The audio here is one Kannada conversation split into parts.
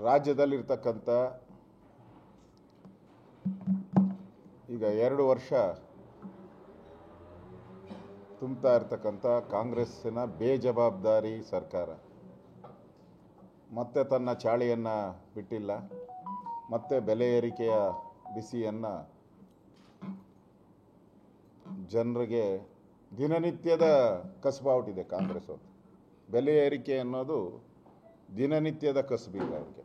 ರಾಜ್ಯದಲ್ಲಿರ್ತಕ್ಕಂಥ ಈಗ 2 ವರ್ಷ ತುಂಬ್ತಾ ಇರ್ತಕ್ಕಂಥ ಕಾಂಗ್ರೆಸ್ಸಿನ ಬೇಜವಾಬ್ದಾರಿ ಸರ್ಕಾರ ಮತ್ತೆ ತನ್ನ ಚಾಳಿಯನ್ನು ಬಿಟ್ಟಿಲ್ಲ. ಮತ್ತೆ ಬೆಲೆ ಏರಿಕೆಯ ಬಿಸಿಯನ್ನು ಜನರಿಗೆ ದಿನನಿತ್ಯದ ಕಸಬಾಗ್ಬಿಟ್ಟಿದೆ. ಕಾಂಗ್ರೆಸ್ ಅವರು ಬೆಲೆ ಏರಿಕೆ ಅನ್ನೋದು ದಿನನಿತ್ಯದ ಕಸಬೀಗ ಅವ್ರಿಗೆ.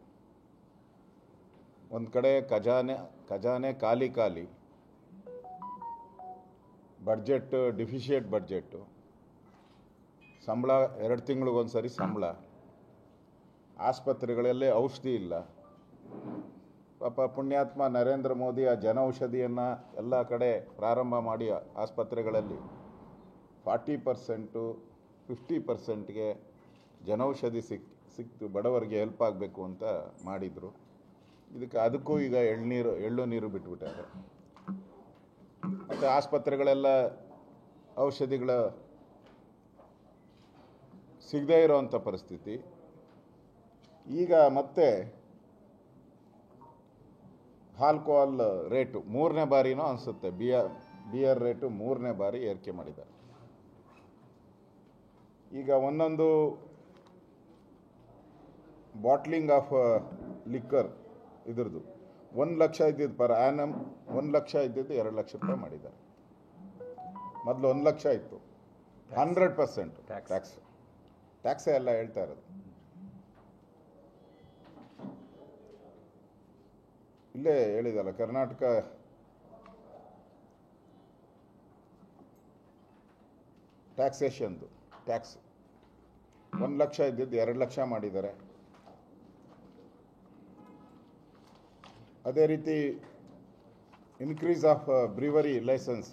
ಒಂದು ಕಡೆ ಖಜಾನೆ ಖಾಲಿ, ಬಡ್ಜೆಟ್ ಡಿಫಿಷಿಯೇಟ್ ಬಡ್ಜೆಟ್ಟು, ಸಂಬಳ 2 ತಿಂಗಳಿಗೊಂದು ಸರಿ ಸಂಬಳ, ಆಸ್ಪತ್ರೆಗಳಲ್ಲೇ ಔಷಧಿ ಇಲ್ಲ. ಪಾಪ ಪುಣ್ಯಾತ್ಮ ನರೇಂದ್ರ ಮೋದಿ ಆ ಜನೌಷಧಿಯನ್ನು ಎಲ್ಲ ಕಡೆ ಪ್ರಾರಂಭ ಮಾಡಿ ಆಸ್ಪತ್ರೆಗಳಲ್ಲಿ 40% 50%ಗೆ ಜನೌಷಧಿ ಸಿಕ್ತು ಬಡವರಿಗೆ ಹೆಲ್ಪ್ ಆಗಬೇಕು ಅಂತ ಮಾಡಿದರು. ಅದಕ್ಕೂ ಈಗ ಎಳ್ಳು ನೀರು ಬಿಟ್ಬಿಟ್ಟಾರೆ. ಮತ್ತು ಆಸ್ಪತ್ರೆಗಳೆಲ್ಲ ಔಷಧಿಗಳ ಸಿಗದೇ ಇರೋವಂಥ ಪರಿಸ್ಥಿತಿ. ಈಗ ಮತ್ತೆ ಆಲ್ಕೋಹಾಲ್ ರೇಟು 3ನೇ ಬಾರಿನೂ ಅನಿಸುತ್ತೆ, ಬಿಯರ್ ರೇಟು 3ನೇ ಬಾರಿ ಏರಿಕೆ ಮಾಡಿದ್ದಾರೆ. ಈಗ ಒಂದೊಂದು ಬಾಟ್ಲಿಂಗ್ ಆಫ್ ಲಿಕ್ಕರ್ ಇದ್ರದ್ದು 1 ಲಕ್ಷ ಇದ್ದಿದ್ದು ಪರ್ ಆ್ಯನಮ್ 1 ಲಕ್ಷ ಇದ್ದಿದ್ದು 2 ಲಕ್ಷ ರೂಪಾಯಿ ಮಾಡಿದ್ದಾರೆ. ಮೊದಲು 1 ಲಕ್ಷ ಇತ್ತು. 100% ಟ್ಯಾಕ್ಸೇ ಎಲ್ಲ ಹೇಳ್ತಾ ಇರೋದು. ಇಲ್ಲೇ ಹೇಳಿದಲ್ಲ, ಕರ್ನಾಟಕ ಟ್ಯಾಕ್ಸೇಷನ್ದು ಟ್ಯಾಕ್ಸ್ 1 ಲಕ್ಷ ಇದ್ದಿದ್ದು 2 ಲಕ್ಷ ಮಾಡಿದ್ದಾರೆ. ಅದೇ ರೀತಿ ಇನ್ಕ್ರೀಸ್ ಆಫ್ ಬ್ರೀವರಿ ಲೈಸೆನ್ಸ್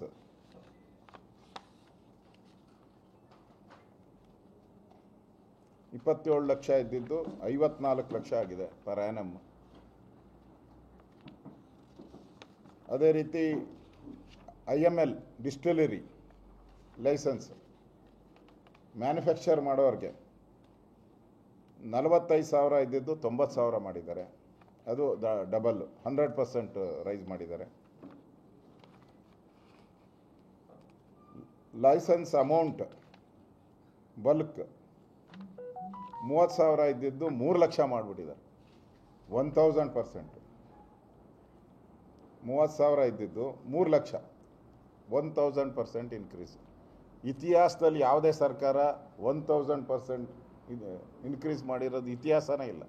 27 ಲಕ್ಷ ಇದ್ದಿದ್ದು 54 ಲಕ್ಷ ಆಗಿದೆ ಪರ್ ಆ್ಯನಮ್. ಅದೇ ರೀತಿ IML ಡಿಸ್ಟಿಲರಿ ಲೈಸೆನ್ಸ್ ಮ್ಯಾನುಫ್ಯಾಕ್ಚರ್ ಮಾಡೋರಿಗೆ 45,000 ಇದ್ದಿದ್ದು 90,000 ಮಾಡಿದ್ದಾರೆ. ಅದು ಡಬಲ್ 100% ರೈಸ್ ಮಾಡಿದ್ದಾರೆ. ಲೈಸೆನ್ಸ್ ಅಮೌಂಟ್ ಬಲ್ಕ್ 30,000 ಇದ್ದಿದ್ದು 3 ಲಕ್ಷ ಮಾಡಿಬಿಟ್ಟಿದ್ದಾರೆ. 1000%. 30,000 ಇದ್ದಿದ್ದು 3 ಲಕ್ಷ, 1000% ಇನ್ಕ್ರೀಸ್. ಇತಿಹಾಸದಲ್ಲಿ ಯಾವುದೇ ಸರ್ಕಾರ 1000% ಇನ್ಕ್ರೀಸ್ ಮಾಡಿರೋದು ಇತಿಹಾಸನೇ ಇಲ್ಲ.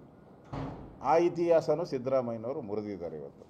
ಆ ಇತಿಹಾಸನೂ ಸಿದ್ದರಾಮಯ್ಯನವರು ಮುರಿದಿದ್ದಾರೆ ಇವತ್ತು.